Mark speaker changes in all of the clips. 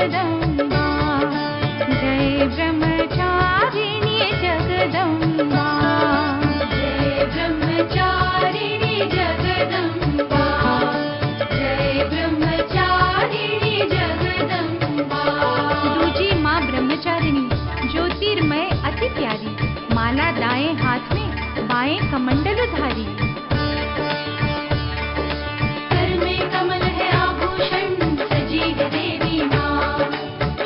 Speaker 1: जगदम्बा, जय ब्रह्मचारिणी जगदम्बा, जय ब्रह्मचारिणी जगदम्बा, जय ब्रह्मचारिणी जगदम्बा। दूजी माँ ब्रह्मचारिणी ज्योतिर्मय अति प्यारी, माला दाएं हाथ में बाएं कमंडल धारी। कर में कमल है आभूषण, सजी है देवी माँ,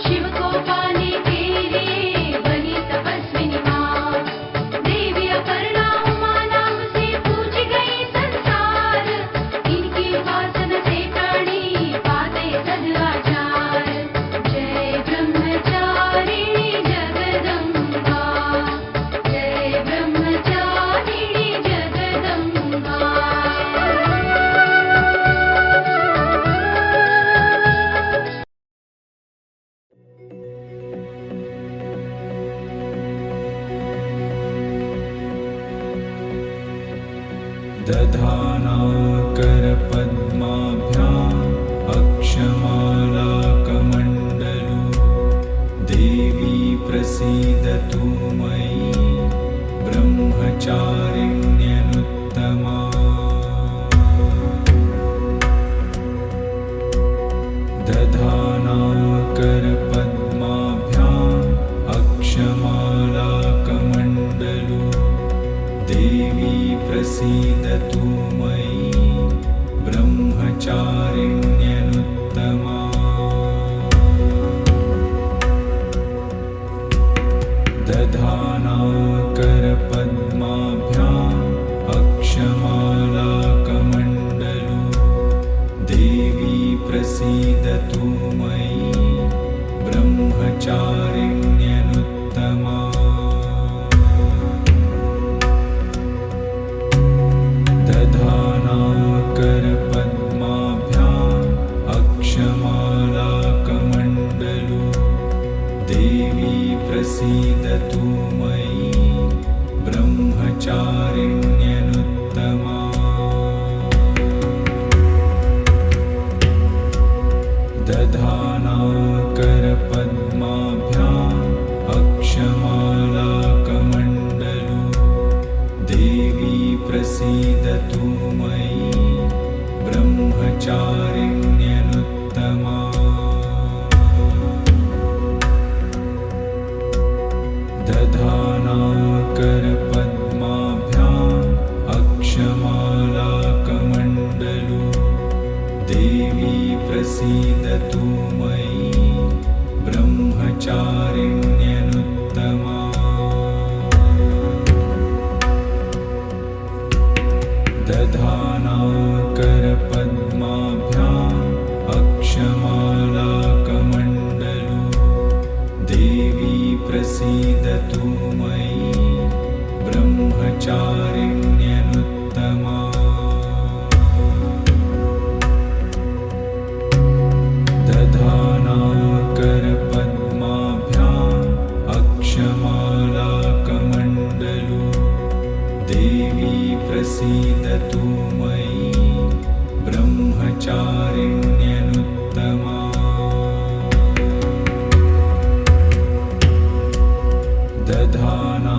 Speaker 1: शिव को पाने के लिए बनी तपस्विनी माँ। देवी अपर्णा उमा नाम से पूजी गई संसार, इनकी उपासना से प्राणी पाते सदाचार। जय ब्रह्मचारिणी जगदम्बा, जय ब्रह्मचारिणी जगदम्बा।
Speaker 2: दधाना करपद्माभ्याम् अक्षमालाकमण्डलु, देवी प्रसीदतु मयि ब्रह्मचारिण्यनुत्तमा। दधाना करपद्माभ्याम् अक्षमालाकमण्डलु, देवी प्रसीदतु मयि ब्रह्मचारिण्यनुत्तमा। दधाना करपद्माभ्याम् अक्षमालाकमण्डलु, देवी प्रसीदतु मयि ब्रह्मचारिण्यनुत्तमा। दधाना करपद्माभ्याम् अक्षमालाकमण्डलु, देवी प्रसीदतु मयि ब्रह्मचारिण्यनुत्तमा। दधाना करपद्माभ्याम् अक्षमालाकमण्डलु, देवी प्रसीदतु मयि ब्रह्मचारिण्यनुत्तमा। दधाना करपद्माभ्याम् अक्षमालाकमण्डलु, देवी प्रसीदतु मयि ब्रह्मचारिण्यनुत्तमा। दधाना करपद्माभ्याम् अक्षमालाकमण्डलु, देवी प्रसीदतु मयि ब्रह्मचारिण्यनुत्तमा। दधाना करपद्माभ्याम् अक्षमालाकमण्डलु, देवी प्रसीदतु मयि ब्रह्मचारिण्यनुत्तमा। दधाना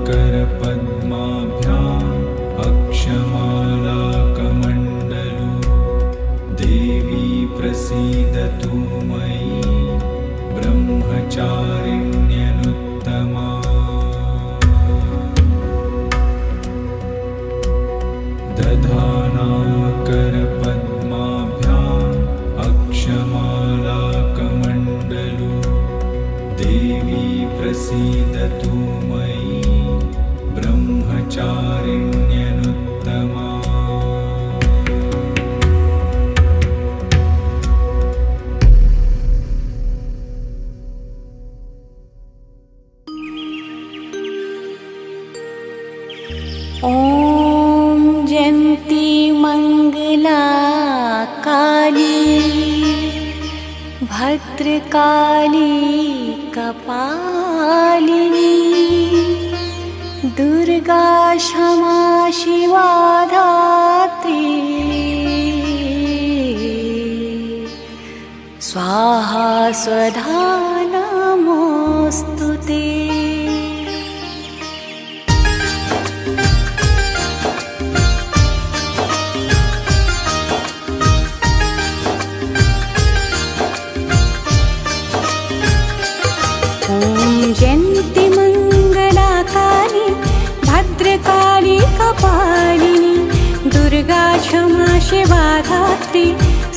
Speaker 2: करपद्माभ्याम् अक्षमालाकमण्डलु, देवी प्रसीदतु मयि ब्रह्मचारिण्यनुत्तमा। दधाना करपद्माभ्याम् अक्षमालाकमण्डलु, देवी प्रसीदतु मयि ब्रह्मचारिण्यनुत्तमा।
Speaker 1: ॐ जयन्ती मंगला काली, भद्रकाली कपालिनी, दुर्गा क्षमा शिवा धात्री। स्वाहा स्वधा नमोऽस्तु ते। ॐ जयन्ति मङ्गलाकाली भद्रकाली कपालिनी दुर्गा क्षमा शिवा धात्री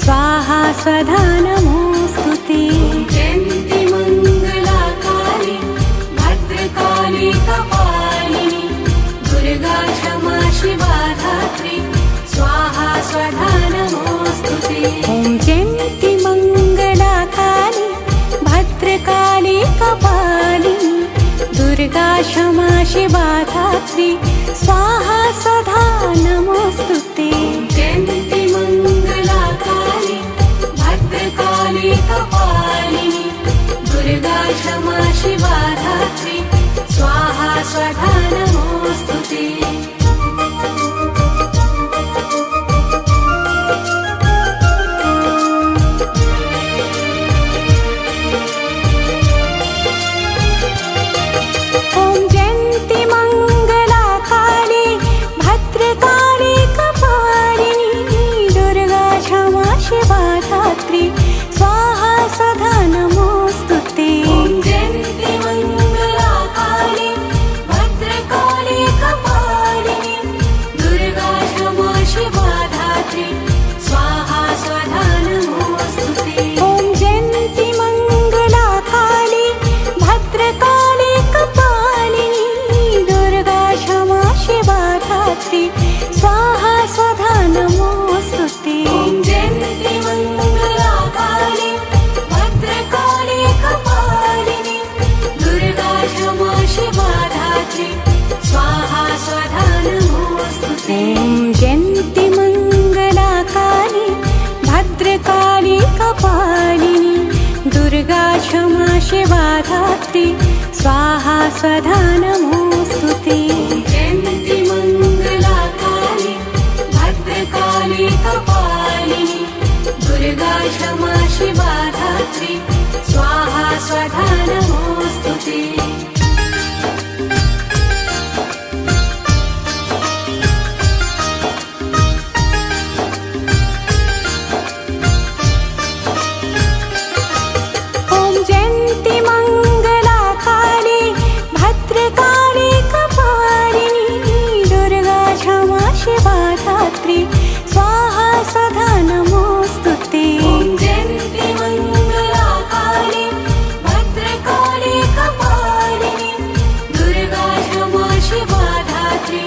Speaker 1: स्वाहा स्वधा नमोऽस्तु ते। जयन्ति मङ्गलाकाली भद्रकाली कपालिनी दुर्गा क्षमा शिवा धात्री स्वाहा स्वधा नमोऽस्तु ते। ॐ जयन्ति मङ्गलाकाली भद्रकाली कपालिनी दुर्गा क्षमा शिवा धात्री स्वाहा स्वधा नमोऽस्तु ते। जयन्ति मङ्गलाकाली भद्रकाली कपालिनी दुर्गा क्षमा शिवा धात्री स्वाहा स्वधा नमोऽस्तु ते। स्वाहा स्वधा नमोऽस्तु ते। जयन्ति मङ्गलाकाली भद्रकाली कपालिनी दुर्गा क्षमा शिवा धात्री स्वाहा स्वधा नमोऽस्तु ते। ॐ जयन्ति मङ्गलाकाली भद्रकाली कपालिनी दुर्गा क्षमा शिवा धात्री स्वाहा स्वधा नमोऽस्तु ते। जयन्ति मङ्गलाकाली भद्रकाली कपालिनी दुर्गा क्षमा शिवा धात्री स्वाहा स्वधा नमोऽस्तु ते। जयन्ति मङ्गलाकाली भद्रकाली कपालिनी दुर्गा क्षमा शिवा धात्री स्वाहा स्वधा नमोऽस्तु ते। जयन्ति मङ्गलाकाली भद्रकाली कपालिनी दुर्गा क्षमा शिवा धात्री स्वाहा स्वधा नमोऽस्तु ते। ॐ जयन्ति मङ्गलाकाली भद्रकाली कपालिनी दुर्गा क्षमा शिवा धात्री स्वाहा स्वधा नमोऽस्तु ते। जयन्ति मङ्गलाकाली भद्रकाली कपालिनी दुर्गा क्षमा शिवा धात्री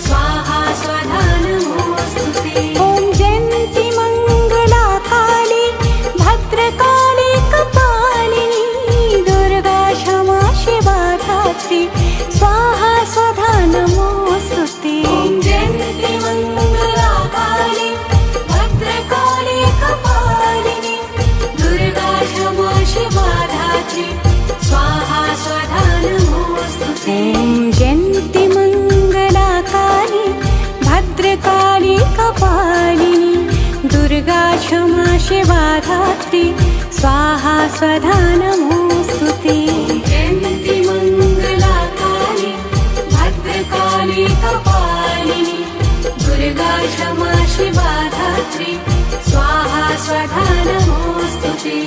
Speaker 1: स्वाहा स्वधा नमोऽस्तु ते। ॐ जयन्ति मङ्गलाकाली भद्रकाली कपालिनी दुर्गा क्षमा शिवा धात्री स्वाहा स्वधा नमोऽस्तु ते। जयन्ति मङ्गलाकाली भद्रकाली कपालिनी दुर्गा क्षमा शिवा धात्री स्वाहा स्वधा नमोऽस्तु ते। जयन्ति मङ्गलाकाली भद्रकाली कपालिनी दुर्गा क्षमा शिवा धात्री स्वाहा स्वधा नमोऽस्तु ते। जयन्ति मङ्गलाकाली भद्रकाली कपालिनी दुर्गा क्षमा शिवा धात्री स्वाहा स्वधा नमोऽस्तु ते।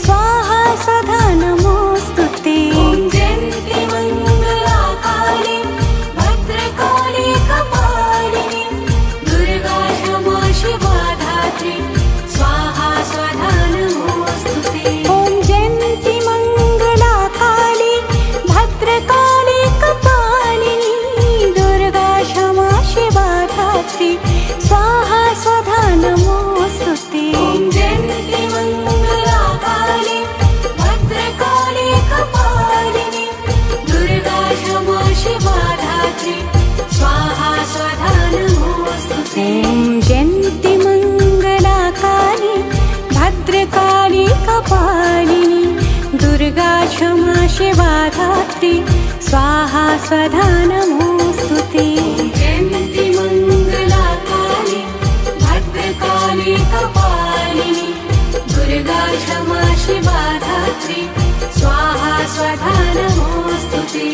Speaker 1: स्वाहा स्वधा नमोऽस्तु ते। जयन्ति मङ्गलाकाली भद्रकाली कपालिनी ॐ जयन्ति मङ्गलाकाली भद्रकाली कपालिनी दुर्गा क्षमा शिवा धात्री स्वाहा स्वधा नमोऽस्तु ते। जयन्ति मङ्गलाकाली भद्रकाली कपालिनी दुर्गा क्षमा शिवा धात्री स्वाहा स्वधा नमोऽस्तु ते।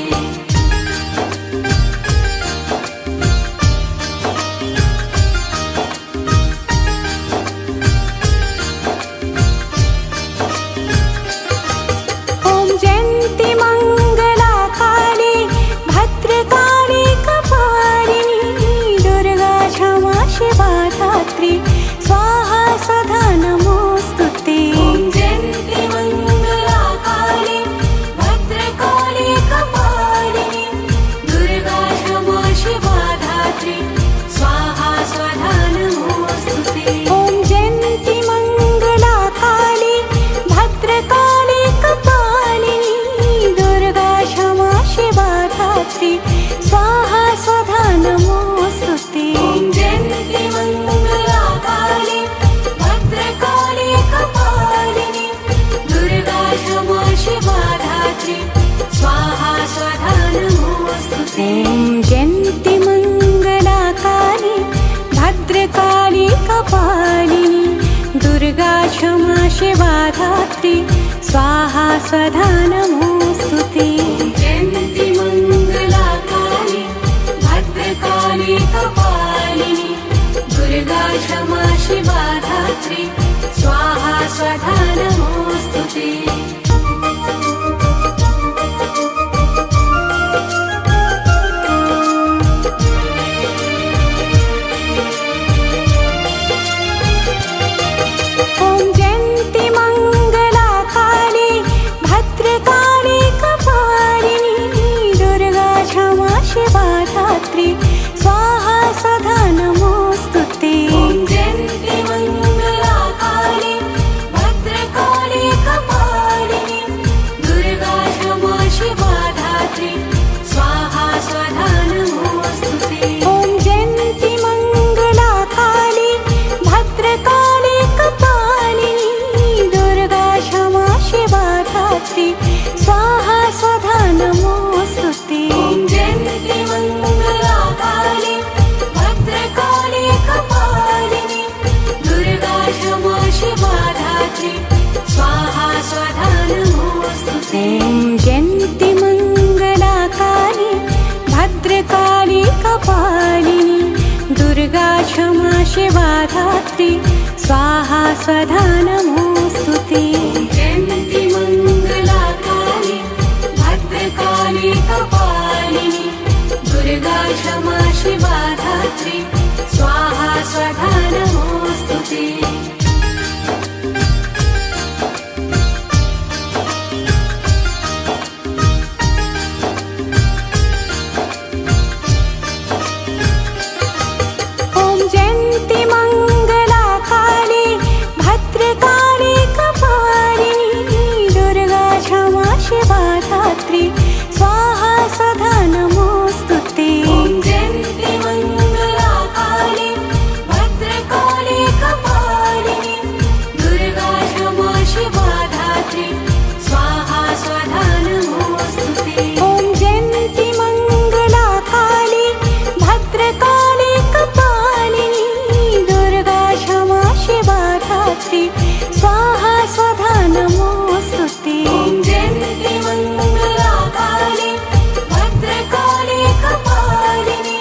Speaker 1: स्वाहा सदा नमोऽस्तु ते। जयन्ति मङ्गलाकाली भद्रकाली कपालिनी दुर्गा क्षमा शिवा धात्री स्वाहा स्वधा नमोऽस्तु ते। ॐ जयन्ति मङ्गलाकाली भद्रकाली कपालिनी दुर्गा क्षमा शिवा धात्री स्वाहा स्वधा नमोऽस्तु ते। जयन्ति मङ्गलाकाली भद्रकाली कपालिनी दुर्गा क्षमा शिवा धात्री स्वाहा स्वधा नमोऽस्तु ते। जयन्ति मङ्गलाकाली भद्रकाली कपालिनी दुर्गा क्षमा शिवा धात्री स्वाहा स्वधा नमोऽस्तु ते। जयन्ति मङ्गलाकाली भद्रकाली कपालिनी दुर्गा क्षमा शिवा धात्री स्वाहा स्वधा नमोऽस्तु ते। ॐ जयन्ति मङ्गलाकाली भद्रकाली कपालिनी दुर्गा क्षमा शिवा धात्री स्वाहा स्वधा नमोऽस्तु ते। जयन्ति मङ्गलाकाली भद्रकाली कपालिनी दुर्गा क्षमा शिवा धात्री स्वाहा स्वधा नमोऽस्तु ते। ॐ जयन्ति मङ्गलाकाली भद्रकाली कपालिनी दुर्गा क्षमा शिवा धात्री स्वाहा स्वधा नमोऽस्तु ते। जयन्ति मङ्गलाकाली भद्रकाली कपालिनी दुर्गा क्षमा शिवा धात्री स्वाहा स्वधा नमोऽस्तु ते। जयन्ति मङ्गलाकाली भद्रकाली कपालिनी दुर्गा क्षमा शिवा धात्री स्वाहा स्वधा नमोऽस्तु ते। जयन्ति मङ्गलाकाली भद्रकाली कपालिनी दुर्गा क्षमा शिवा धात्री स्वाहा स्वधा नमोऽस्तु ते। ॐ जयन्ति मङ्गलाकाली भद्रकाली कपालिनी दुर्गा क्षमा शिवा धात्री स्वाहा स्वधा नमोऽस्तु ते। जयन्ति मङ्गलाकाली भद्रकाली कपालिनी दुर्गा क्षमा शिवा धात्री स्वाहा स्वधा नमोऽस्तु ते। ॐ जयन्ति मङ्गलाकाली भद्रकाली कपालिनी दुर्गा क्षमा शिवा धात्री स्वाहा स्वधा नमोऽस्तु ते। जयन्ति मङ्गलाकाली भद्रकाली कपालिनी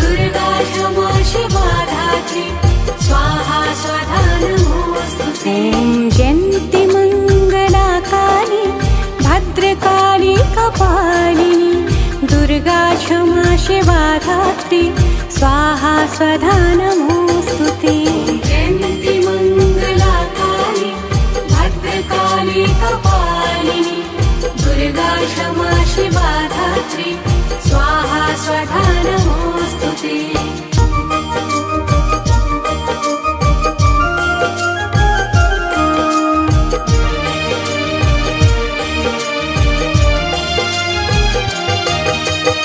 Speaker 1: दुर्गा क्षमा शिवा धात्री स्वाहा स्वधा नमोऽस्तु ते। जयन्ति मङ्गलाकाली भद्रकाली कपालिनी दुर्गा क्षमा शिवा धात्री स्वाहा स्वधा नमोऽस्तु ते। जयन्ति मङ्गलाकाली भद्रकाली कपालिनी दुर्गा क्षमा शिवा धात्री स्वाहा स्वधा नमोऽस्तु ते।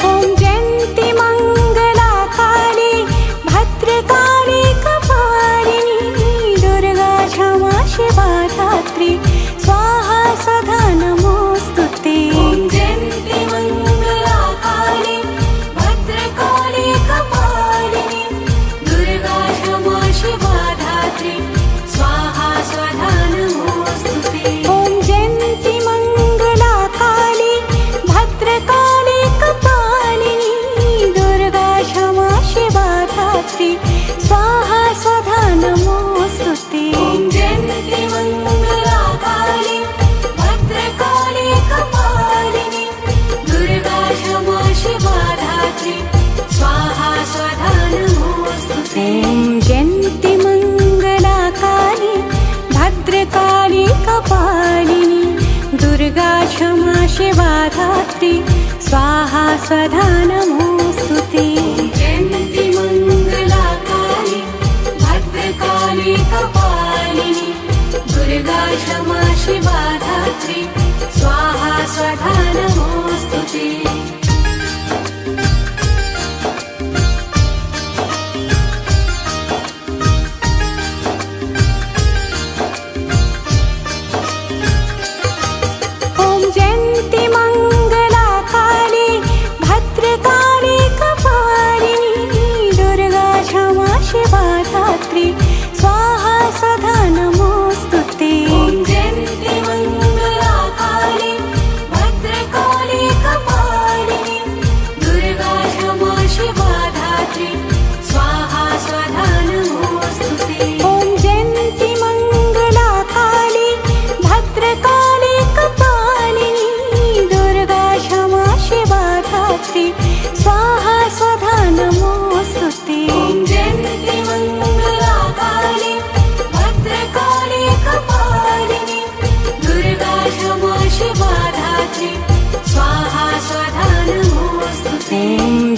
Speaker 1: ॐ जयन्ति मङ्गलाकाली भद्रकाली धात्री स्वाहा स्वधा नमोऽस्तु ते। ॐ जयन्ति मङ्गलाकाली भद्रकाली कपालिनी दुर्गा क्षमा शिवा धात्री स्वाहा स्वधा नमोऽस्तु ते। ॐ जयन्ति मङ्गलाकाली भद्रकाली कपालिनी दुर्गा क्षमा शिवा धात्री स्वाहा स्वधा नमोऽस्तु ते। जयन्ति मङ्गलाकाली भद्रकाली कपालिनी दुर्गा क्षमा शिवा धात्री स्वाहा स्वधा नमोऽस्तु ते। दुर्गा क्षमा शिवा धात्री स्वाहा स्वधा नमोऽस्तु ते।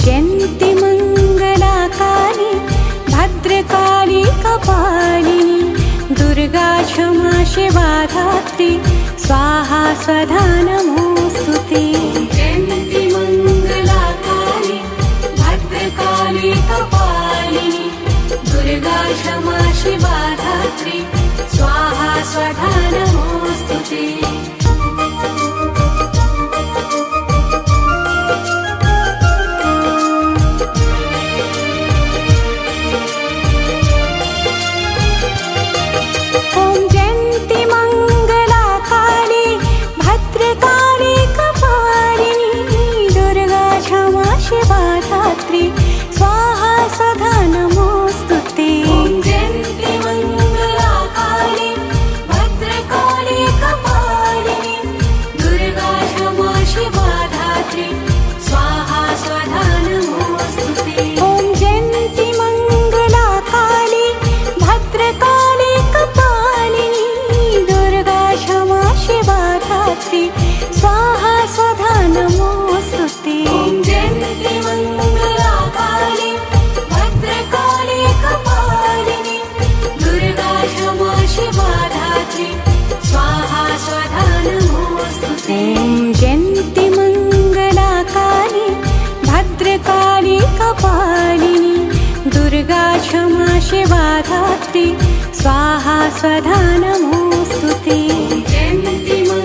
Speaker 1: जयन्ति मङ्गलाकाली भद्रकाली कपालिनी दुर्गा क्षमा शिवा धात्री स्वाहा स्वधा नमोऽस्तु ते। दुर्गा क्षमा शिवा धात्री स्वाहा स्वधा नमोऽस्तु ते। जयन्ति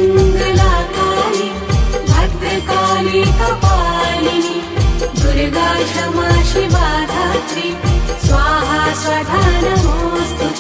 Speaker 1: मङ्गलाकाली भद्रकाली कपालिनी दुर्गा क्षमा शिवा धात्री स्वाहा स्वधा नमोऽस्तु ते।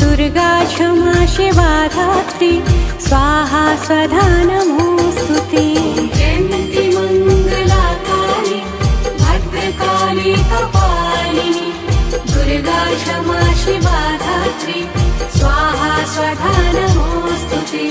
Speaker 1: दुर्गा क्षमा शिवा धात्री स्वाहा स्वधा नमोऽस्तु ते। जयन्ति मङ्गलाकाली भद्रकाली कपालिनी दुर्गा क्षमा शिवा धात्री स्वाहा स्वधा नमोऽस्तु ते।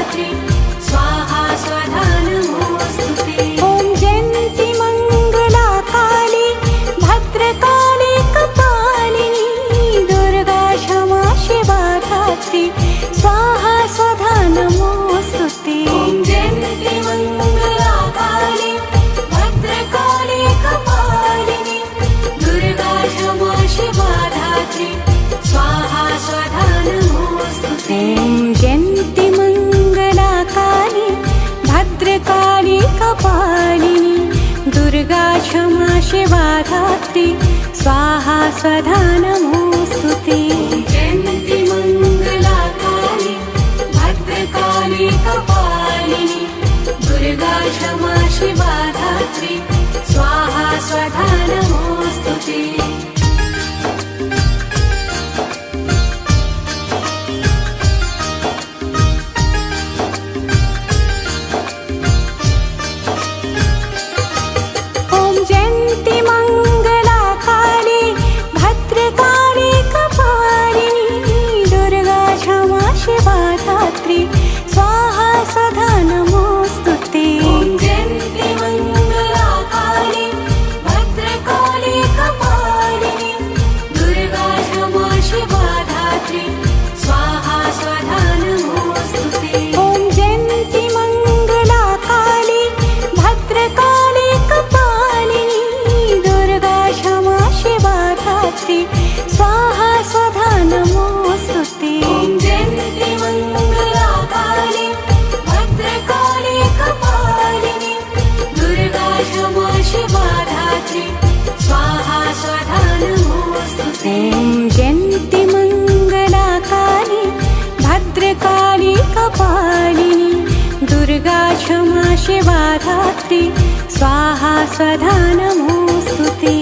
Speaker 1: धात्री स्वाहा स्वधा नमोऽस्तुते ॐ जयन्ति मङ्गला काली भद्रकाली कपालिनी दुर्गा क्षमा शिवा धात्री स्वाहा स्वधा नमोऽस्तुते ॐ जयन्ति मङ्गला काली भद्रकाली कपालिनी दुर्गा क्षमा शिवा धात्री स्वाहा स्वधा नमोऽस्तुते ॐ जयन्ति मङ्गला काली भद्रकाली कपालिनी दुर्गा क्षमा शिवा धात्री स्वाहा स्वधा नमोऽस्तुते जयन्ति मङ्गला काली भद्रकाली कपालिनी दुर्गा क्षमा शिवा धात्री स्वाहा स्वधा नमोऽस्तुते स्वाहा स्वधा नमोऽस्तुते ॐ जयन्ति मङ्गला काली भद्रकाली कपालिनी दुर्गा क्षमा शिवा धात्री स्वाहा स्वधा नमोऽस्तुते ॐ जयन्ति मङ्गला काली भद्रकाली कपालिनी दुर्गा क्षमा शिवा धात्री स्वाहा स्वधा नमोऽस्तुते ॐ जयन्ति मङ्गला काली भद्रकाली कपालिनी दुर्गा क्षमा शिवा धात्री स्वाहा स्वधा नमोऽस्तुते ॐ जयन्ति मङ्गला काली भद्रकाली कपालिनी दुर्गा क्षमा शिवा धात्री स्वाहा स्वधा नमोऽस्तुते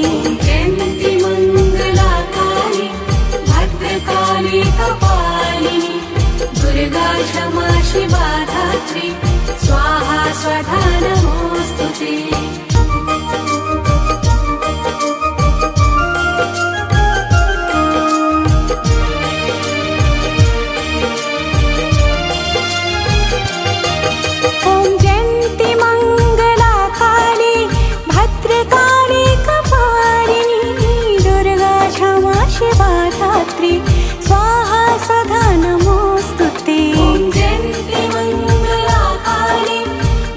Speaker 1: जयन्ति मङ्गला काली भद्रकाली कपालिनी दुर्गा क्षमा शिवा धात्री स्वाहा स्वधा नमोऽस्तुते ॐ जयन्ति मङ्गला काली भद्रकाली कपालिनी दुर्गा क्षमा शिवा धात्री स्वाहा स्वधा नमोऽस्तुते ॐ जयन्ति मङ्गला काली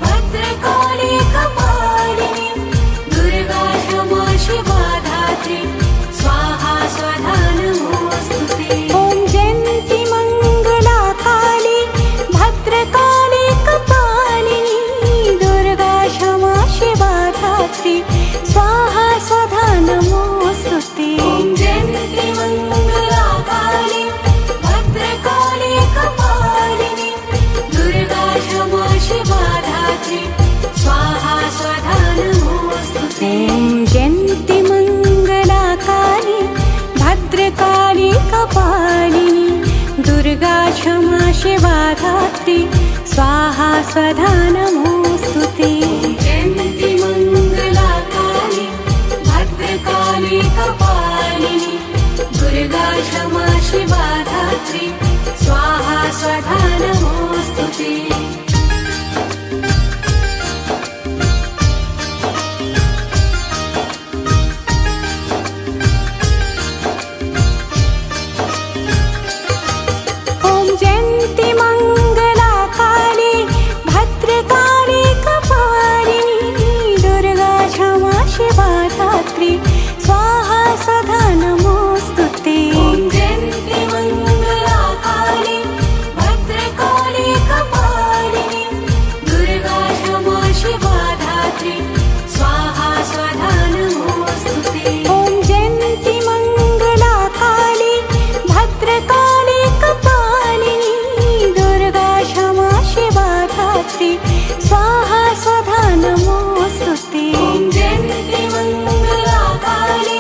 Speaker 1: भद्रकाली कपालिनी दुर्गा क्षमा शिवा धात्री स्वाहा स्वधा नमोऽस्तुते ॐ जयन्ति मङ्गला काली भद्रकाली कपालिनी दुर्गा क्षमा शिवा धात्री स्वाहा स्वधा नमोऽस्तुते ॐ जयन्ति मङ्गला काली भद्रकाली कपालिनी दुर्गा क्षमा शिवा धात्री स्वाहा स्वधा नमोऽस्तुते ॐ जयन्ति मङ्गला काली भद्रकाली कपालिनी दुर्गा क्षमा शिवा धात्री स्वाहा स्वधा नमोऽस्तुते जयन्ति मङ्गला काली भद्रकाली कपालिनी दुर्गा क्षमा शिवा धात्री स्वाहा स्वधा नमोऽस्तुते ॐ जयन्ति मङ्गला काली भद्रकाली कपालिनी दुर्गा क्षमा शिवा धात्री स्वाहा स्वधा नमोऽस्तुते ॐ जयन्ति मङ्गला काली भद्रकाली कपालिनी दुर्गा क्षमा शिवा धात्री स्वाहा स्वधा नमोऽस्तुते ॐ जयन्ति मङ्गला काली भद्रकाली कपालिनी दुर्गा क्षमा शिवा धात्री स्वाहा स्वधा नमोऽस्तुते ॐ जयन्ति मङ्गला काली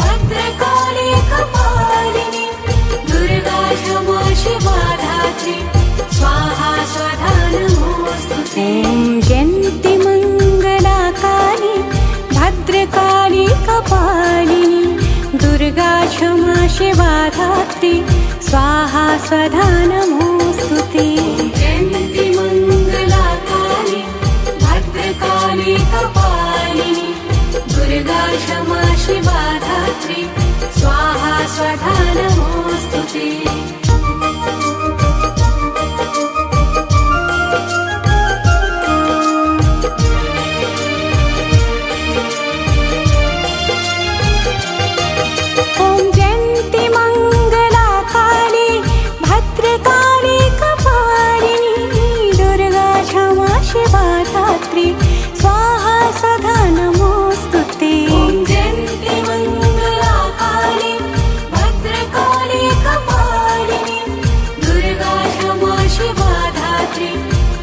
Speaker 1: भद्रकाली कपालिनी दुर्गा क्षमा शिवा धात्री स्वाहा स्वधा नमोऽस्तुते ॐ जयन्ति मङ्गला काली भद्रकाली कपालिनी दुर्गा क्षमा शिवा धात्री स्वाहा स्वधा नमोऽस्तुते जयन्ति शिवा धात्री स्वाहा स्वधा नमोऽस्तुते स्वाहा सदा नमोस्तुते ॐ जयन्ति मङ्गलाकाली भद्रकाली कपालिनी दुर्गा क्षमा शिवा धात्री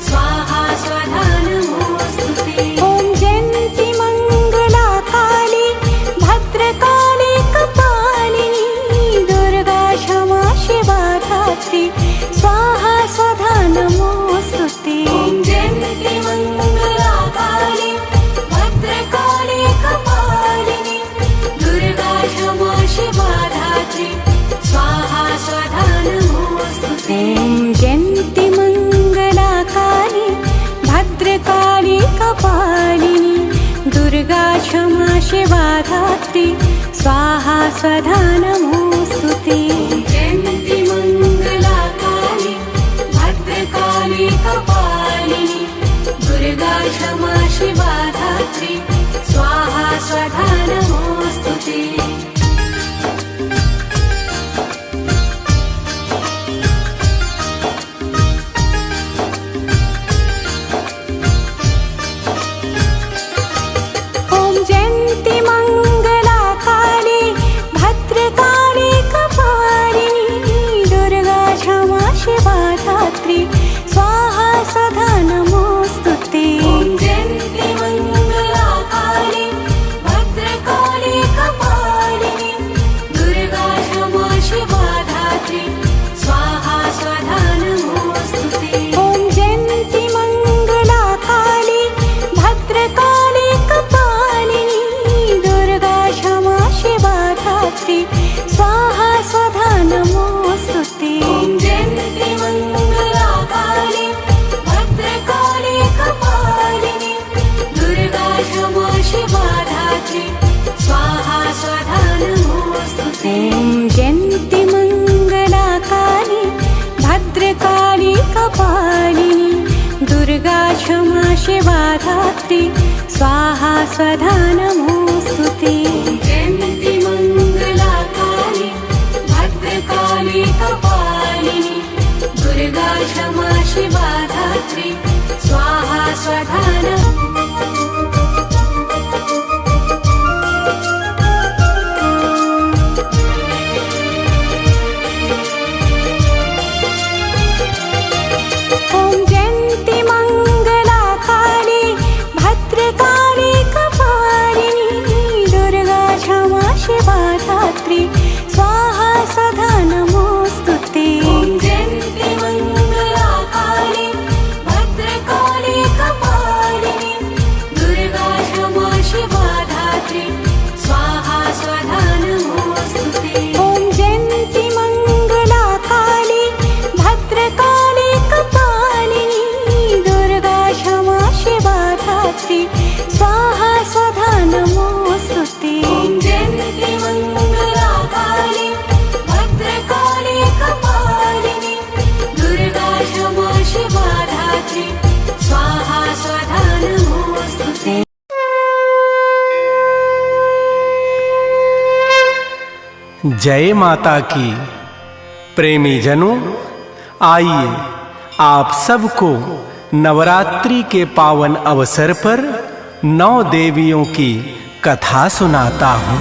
Speaker 1: स्वाहा स्वधा नमोस्तुते ॐ जयन्ति मङ्गलाकाली भद्रकाली कपालिनी दुर्गा क्षमा शिवा धात्री स्वाहा स्वधा नमोस्तुते ॐ जयन्ति मङ्गलाकाली भद्रकाली कपालिनी दुर्गा क्षमा शिवा धात्री स्वाहा स्वधा नमोस्तुते ॐ जयन्ति मङ्गलाकाली भद्रकाली कपालिनी दुर्गा क्षमा शिवा धात्री स्वाहा स्वधा नमोस्तुते जयन्ति मङ्गलाकाली भद्रकाली कपालिनी दुर्गा क्षमा शिवा धात्री स्वाहा स्वधा नमोस्तुते ॐ जयन्ति मङ्गलाकाली भद्रकाली कपालिनी दुर्गा क्षमा शिवा धात्री स्वाहा सदा नमोस्तुते ॐ जयन्ति मङ्गलाकाली भद्रकाली कपालिनी दुर्गा क्षमा शिवा धात्री स्वाहा स्वधा नमोस्तुते ॐ जयन्ति मङ्गलाकाली भद्रकाली कपालिनी दुर्गा क्षमा शिवा धात्री स्वाहा स्वधा नमोस्तुते ॐ जयन्ति मङ्गलाकाली भद्रकाली कपालिनी दुर्गा क्षमा शिवा धात्री स्वाहा स्वधा नमोस्तुते ॐ जयन्ति मङ्गलाकाली भद्रकाली कपालिनी दुर्गा क्षमा शिवा धात्री स्वाहा स्वधा नमोस्तुते जयन्ति मङ्गलाकाली भद्रकाली कपालिनी दुर्गा क्षमा शिवा धात्री स्वाहा स्वधा ॐ जयन्ति मङ्गलाकाली भद्रकाली कपालिनी दुर्गा क्षमा शिवा धात्री स्वाहा सदा नमोस्तुते ॐ जयन्ति मङ्गलाकाली भद्रकाली कपालिनी दुर्गा क्षमा शिवा धात्री स्वाहा स्वधा नमोस्तुते ॐ जयन्ति मङ्गलाकाली भद्रकाली कपालिनी दुर्गा क्षमा शिवा धात्री स्वाहा स्वधा नमोस्तुते ॐ जयन्ति मङ्गलाकाली भद्रकाली कपालिनी दुर्गा क्षमा शिवा धात्री स्वाहा स्वधा नमोस्तुते
Speaker 3: जय माता की। प्रेमी जनों, आइए आप सबको नवरात्रि के पावन अवसर पर 9 देवियों की कथा सुनाता हूँ।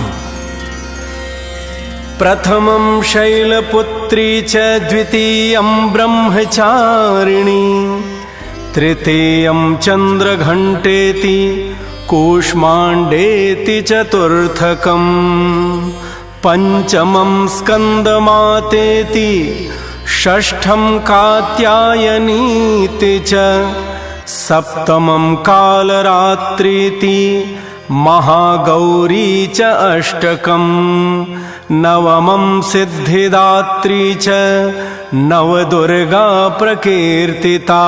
Speaker 3: प्रथमं शैलपुत्री च द्वितीयं ब्रह्मचारिणी तृतीयं चन्द्रघण्टेति कूष्माण्डेति चतुर्थकम् पंचमं स्कंदमातेति षष्ठं कात्यायनीति च सप्तमं कालरात्रीति महागौरी च अष्टकं नवमं सिद्धिदात्री च नवदुर्गा प्रकीर्तिता।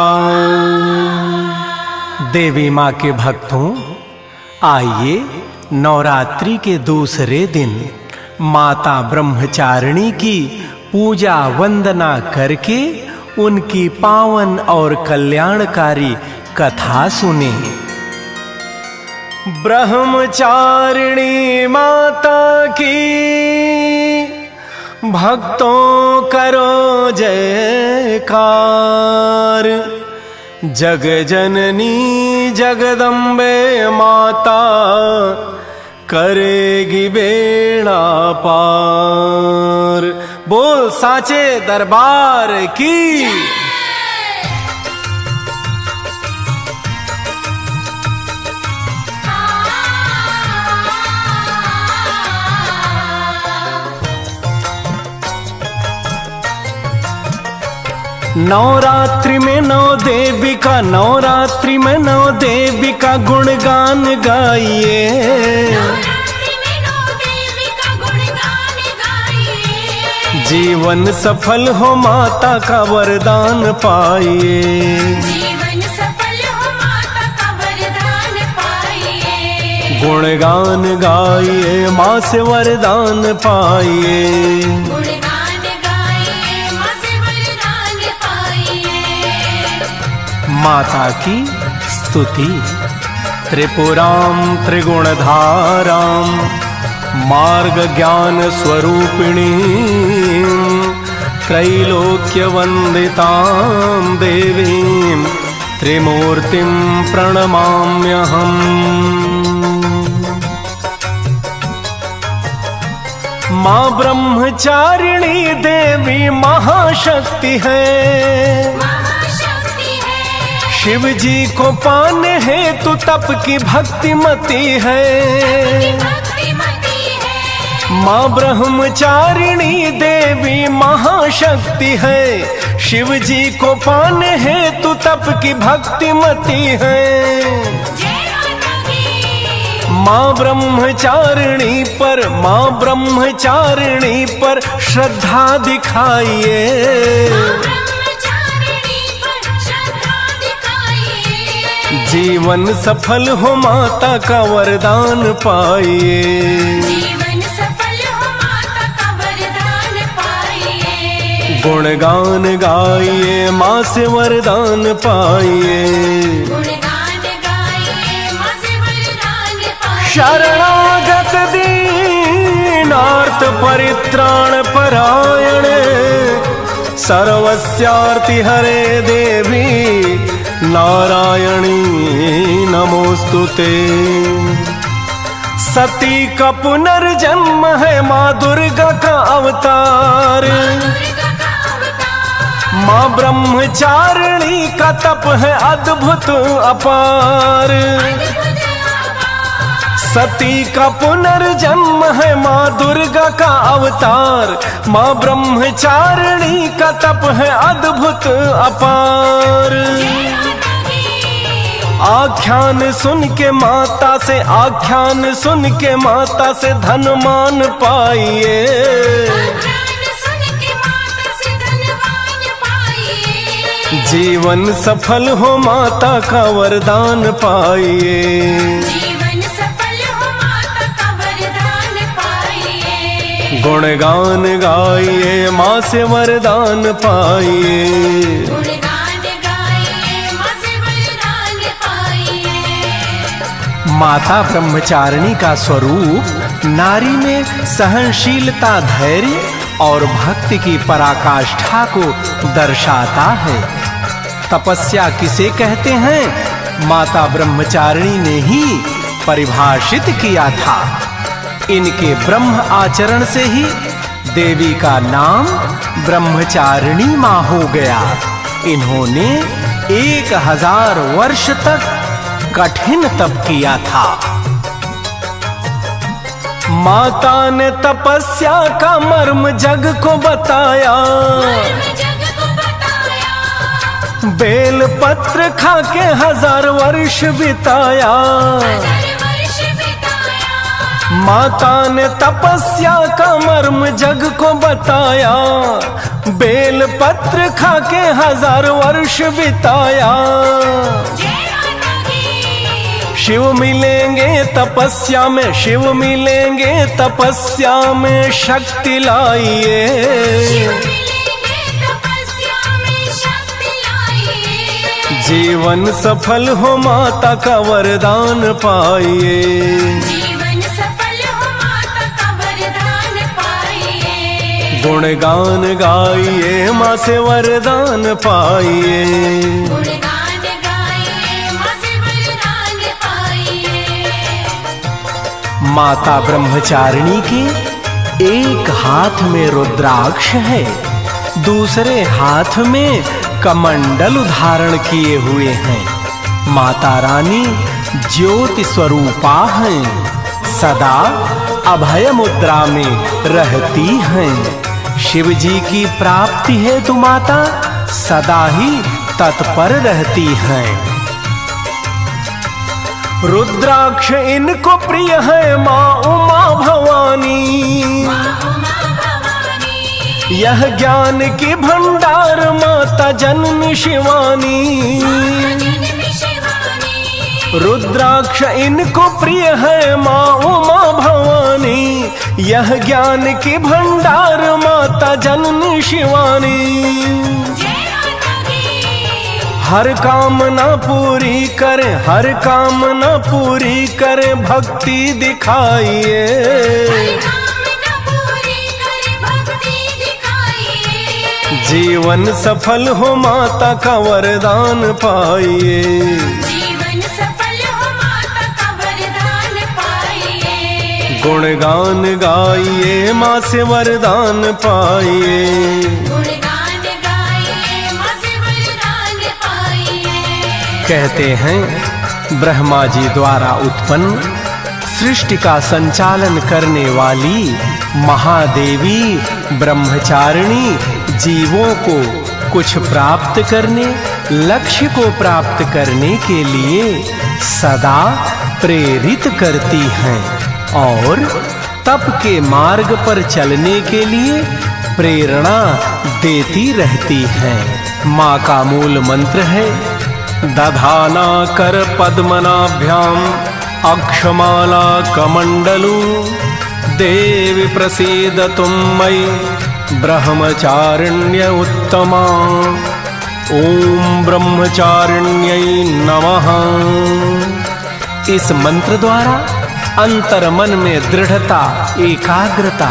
Speaker 3: देवी माँ के भक्तों, आइए नवरात्रि के दूसरे दिन माता ब्रह्मचारिणी की पूजा वंदना करके उनकी पावन और कल्याणकारी कथा सुने। ब्रह्मचारिणी माता की भक्तों करो जयकार, जग जननी जगदम्बे माता करेगी बेड़ा पार। बोल साचे दरबार की। नवरात्रि में नौ देवी का, नवरात्रि में नौ देवी का गुणगान गाइए।
Speaker 1: नवरात्रि में नौ देवी का गुणगान गाइए।
Speaker 3: जीवन सफल हो माता का वरदान पाइए।
Speaker 1: जीवन सफल हो माता का वरदान पाइए।
Speaker 3: गुणगान गाइए माँ से वरदान पाइए। माता की स्तुति। त्रिपुरां त्रिगुणधारां मार्ग ज्ञान स्वरूपिणी त्रैलोक्य वंदितां देवीं त्रिमूर्तिं प्रणमाम्यहम्। माँ ब्रह्मचारिणी देवी महाशक्ति है। शिव जी को पाने हेतु तप की भक्तिमती है। माँ ब्रह्मचारिणी देवी महाशक्ति है। शिव जी को पाने हेतु तप की भक्तिमती है। माँ ब्रह्मचारिणी पर, माँ ब्रह्मचारिणी पर श्रद्धा दिखाइए। जीवन सफल हो माता का वरदान पाइए।
Speaker 1: जीवन सफल हो माता का वरदान पाइए।
Speaker 3: गुणगान गाइए माँ से वरदान पाइए।
Speaker 1: गुणगान गाइए माँ से वरदान पाइए।
Speaker 3: शरणागत दीनार्थ परित्राण परायण सर्वस्यार्ति हरे देवी नारायणी नमोस्तुते। सती का पुनर्जन्म है माँ दुर्गा का अवतार। माँ ब्रह्मचारिणी का तप है अद्भुत अपार। सती का पुनर्जन्म है माँ दुर्गा का अवतार। माँ ब्रह्मचारिणी का तप है अद्भुत अपार। आख्यान सुन के माता से, आख्यान सुन के माता से धनमान पाइए। जीवन सफल हो माता का वरदान पाइए।
Speaker 1: जीवन सफल हो माता का वरदान पाइए।
Speaker 3: गुणगान गाइए माँ से वरदान पाइए।
Speaker 1: गुणगान गाइए माँ से वरदान पाइए।
Speaker 3: माता ब्रह्मचारिणी का स्वरूप नारी में सहनशीलता, धैर्य और भक्ति की पराकाष्ठा को दर्शाता है। तपस्या किसे कहते हैं, माता ब्रह्मचारिणी ने ही परिभाषित किया था। इनके ब्रह्म आचरण से ही देवी का नाम ब्रह्मचारिणी माँ हो गया। इन्होंने 1000 वर्ष तक कठिन तप किया था। माता ने तपस्या का मर्म जग को बताया। बेल पत्र खा के 1000 वर्ष बिताया। माता ने तपस्या का मर्म जग को बताया। बेल पत्र खा के 1000 वर्ष बिताया। शिव मिलेंगे तपस्या में, शिव मिलेंगे तपस्या में शक्ति लाइए।
Speaker 1: शिव मिलेंगे तपस्या में शक्ति लाइए।
Speaker 3: जीवन सफल हो माता का वरदान पाइए।
Speaker 1: जीवन सफल हो माता का वरदान पाइए।
Speaker 3: गुणगान गाइए माँ से वरदान पाइए।
Speaker 1: गुणगान गाइए माँ से वरदान पाइए।
Speaker 3: माता ब्रह्मचारिणी के एक हाथ में रुद्राक्ष है, दूसरे हाथ में कमंडल धारण किए हुए हैं। माता रानी ज्योति स्वरूपा हैं, सदा अभय मुद्रा में रहती हैं। शिव जी की प्राप्ति है तो माता सदा ही तत्पर रहती हैं। रुद्राक्ष इनको प्रिय है माँ उमा भवानी।
Speaker 1: माँ उमा भवानी।
Speaker 3: यह ज्ञान की भंडार माता जननी शिवानी।
Speaker 1: जननी शिवानी।
Speaker 3: रुद्राक्ष इनको प्रिय है माँ उमा भवानी। यह ज्ञान की भंडार माता जननी शिवानी।
Speaker 1: जय माता दी।
Speaker 3: हर कामना पूरी करें, हर कामना पूरी करें, भक्ति दिखाइए।
Speaker 1: हर कामना पूरी करे भक्ति दिखाइए।
Speaker 3: जीवन सफल हो माता का वरदान पाइए।
Speaker 1: जीवन सफल हो माता का वरदान पाइए।
Speaker 3: गुणगान गाइए माँ से वरदान पाइए।
Speaker 1: गुणगान गाइए माँ से वरदान पाइए।
Speaker 3: कहते हैं ब्रह्मा जी द्वारा उत्पन्न सृष्टि का संचालन करने वाली महादेवी ब्रह्मचारिणी जीवों को कुछ प्राप्त करने, लक्ष्य को प्राप्त करने के लिए सदा प्रेरित करती हैं और तप के मार्ग पर चलने के लिए प्रेरणा देती रहती हैं। माँ का मूल मंत्र है दधाना कर पद्मनाभ्याम अक्षमाला कमंडलू देवी प्रसीदतु मयि ब्रह्मचारिण्य उत्तमा। ओम ब्रह्मचारिण्यै नमः। इस मंत्र द्वारा अंतर मन में दृढ़ता, एकाग्रता,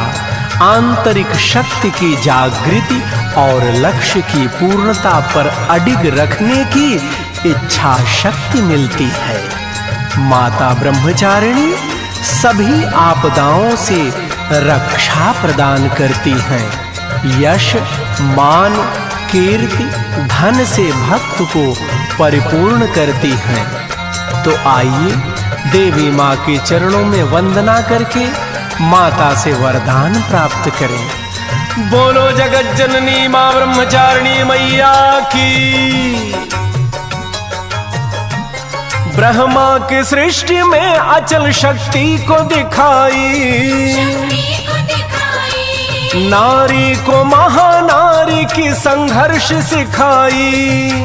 Speaker 3: आंतरिक शक्ति की जागृति और लक्ष्य की पूर्णता पर अडिग रखने की इच्छा शक्ति मिलती है। माता ब्रह्मचारिणी सभी आपदाओं से रक्षा प्रदान करती हैं। यश, मान, कीर्ति, धन से भक्त को परिपूर्ण करती हैं। तो आइए देवी माँ के चरणों में वंदना करके माता से वरदान प्राप्त करें। बोलो जगत जननी माँ ब्रह्मचारिणी मैया की। ब्रह्मा की सृष्टि में अचल शक्ति को दिखाई,
Speaker 1: शक्ति को दिखाई।
Speaker 3: नारी को महानारी की संघर्ष सिखाई।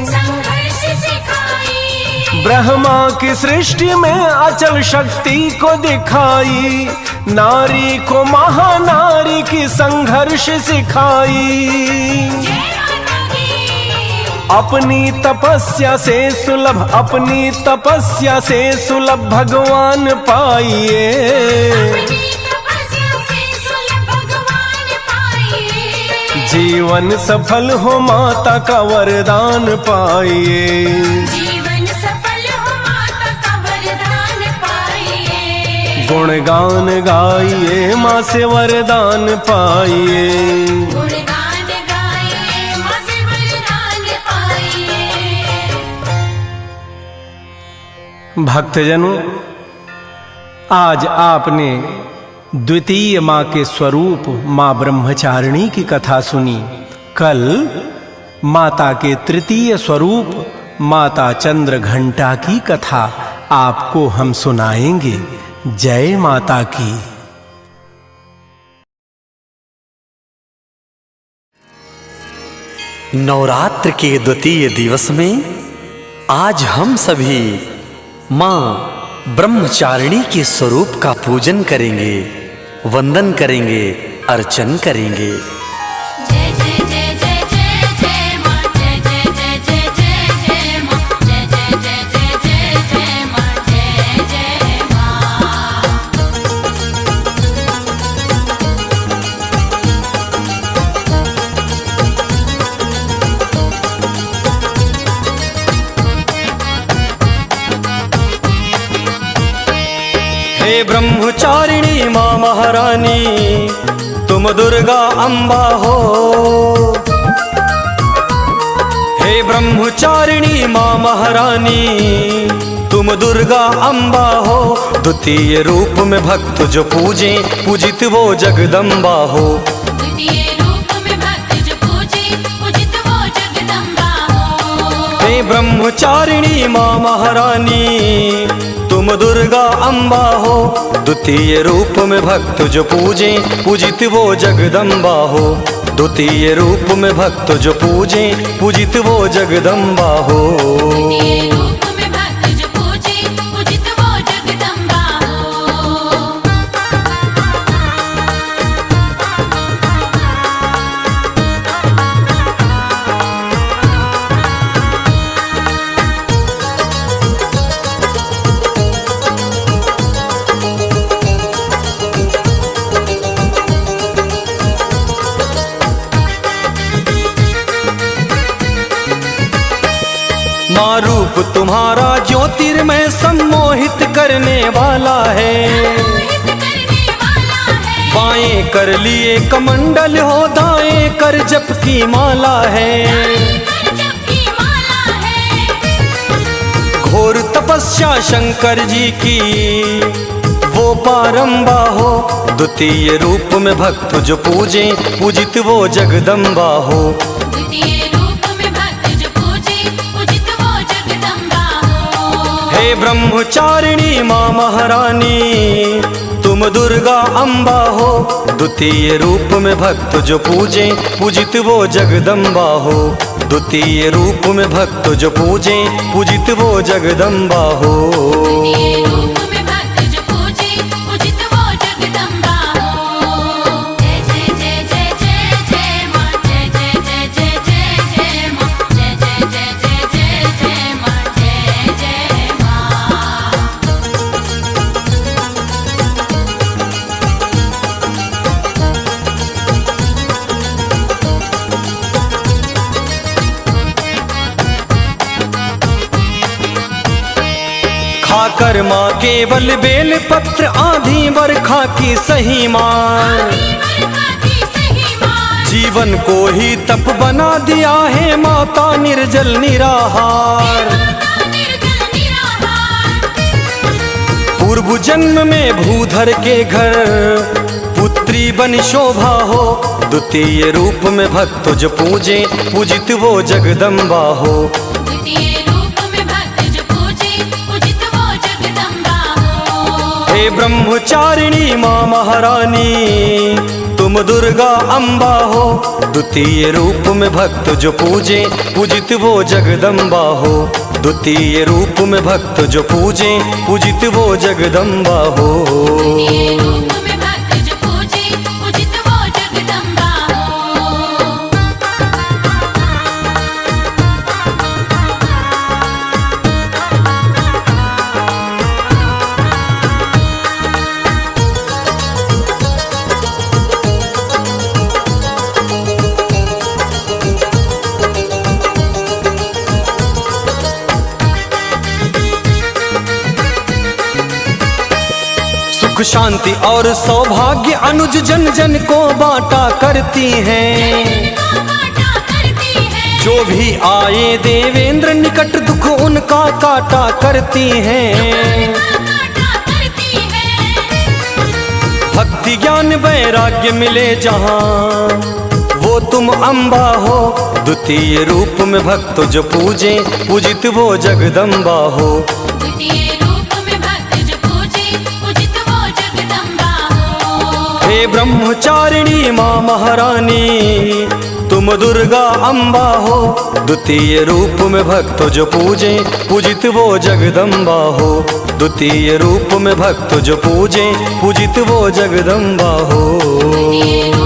Speaker 1: संघर्ष सिखाई।
Speaker 3: ब्रह्मा की सृष्टि में अचल शक्ति को दिखाई, नारी को महानारी की संघर्ष सिखाई। अपनी तपस्या से सुलभ, अपनी तपस्या से सुलभ भगवान पाइए।
Speaker 1: अपनी तपस्या से सुलभ भगवान पाइए।
Speaker 3: जीवन सफल हो माता का वरदान पाइए।
Speaker 1: जीवन सफल हो माता का वरदान पाइए।
Speaker 3: गुणगान गाइए माँ से वरदान पाइए।
Speaker 1: गुणगान गाइए माँ से वरदान पाइए।
Speaker 3: भक्तजनों, आज आपने द्वितीय माँ के स्वरूप माँ ब्रह्मचारिणी की कथा सुनी। कल माता के तृतीय स्वरूप माता चंद्र घंटा की कथा आपको हम सुनाएंगे। जय माता की।
Speaker 4: नवरात्र के द्वितीय दिवस में आज हम सभी माँ
Speaker 3: ब्रह्मचारिणी के स्वरूप का पूजन करेंगे, वंदन करेंगे, अर्चन करेंगे।
Speaker 1: जय जय जय जय जय जय मां, जय जय जय जय जय जय मां, जय जय जय जय जय जय मां, जय जय मां।
Speaker 3: हे ब्रह्मचारिणी माँ महारानी, तुम दुर्गा अम्बा हो। हे ब्रह्मचारिणी माँ महारानी, तुम दुर्गा अम्बा हो। द्वितीय रूप में भक्त जो पूजे, पूजित वो जगदम्बा हो।
Speaker 1: द्वितीय रूप में भक्त जो पूजे, पूजित वो जगदम्बा हो।
Speaker 3: हे ब्रह्मचारिणी माँ महारानी, तुम दुर्गा अम्बा हो। द्वितीय रूप में भक्त जो पूजे, पूजित वो जगदम्बा हो। द्वितीय रूप में भक्त जो पूजे, पूजित वो जगदम्बा हो।
Speaker 1: द्वितीय रूप में भक्त जो पूजे, पूजित वो जगदम्बा हो।
Speaker 3: माँ रूप तुम्हारा ज्योतिर्मय सम्मोहित करने वाला है।
Speaker 1: मोहित करने वाला है।
Speaker 3: बाएं कर लिए कमंडल हो, दाएं कर जप की माला है।
Speaker 1: कर जप की माला है।
Speaker 3: घोर तपस्या शंकर जी की वो पारंबा हो। द्वितीय रूप में भक्त जो पूजे, पूजित वो जगदम्बा हो।
Speaker 1: द्वितीय रूप में भक्त जो पूजे, पूजित वो जगदम्बा हो।
Speaker 3: हे ब्रह्मचारिणी माँ महारानी, तुम दुर्गा अम्बा हो। द्वितीय रूप में भक्त जो पूजे, पूजित वो जगदम्बा हो। द्वितीय रूप में भक्त जो पूजे, पूजित वो जगदम्बा हो।
Speaker 1: द्वितीय रूप में भक्त जो पूजे, पूजित वो जगदम्बा हो। जय जय जय जय जय जय मां, जय जय जय जय जय जय मां, जय जय जय जय जय जय मां, जय जय मां।
Speaker 3: खाकर माँ केवल बेल पत्र, आधी बरखा की सही माँ। जीवन को ही तप बना दिया है माता निर्जल निराहार। पूर्व जन्म में भूधर के घर पुत्री बन शोभा हो। द्वितीय रूप में भक्त जो पूजे, पूजित वो जगदम्बा हो। हे ब्रह्मचारिणी माँ महारानी, तुम दुर्गा अम्बा हो। द्वितीय रूप में भक्त जो पूजे, पूजित वो जगदम्बा हो। द्वितीय रूप में भक्त जो पूजे, पूजित वो जगदम्बा हो। सुख शांति और सौभाग्य अनुज जन जन को बांटा करती हैं। जो भी आए देवेंद्र निकट, दुख उनका काटा करती हैं। भक्ति ज्ञान वैराग्य मिले जहाँ, वो तुम अम्बा हो। द्वितीय रूप में भक्त जो पूजे, पूजित वो जगदम्बा हो। हे ब्रह्मचारिणी माँ महारानी,
Speaker 4: तुम दुर्गा अम्बा हो। द्वितीय रूप में भक्त जो पूजे पूजित वो जगदम्बा हो। द्वितीय रूप में भक्त जो पूजे पूजित वो जगदम्बा हो।
Speaker 1: द्वितीय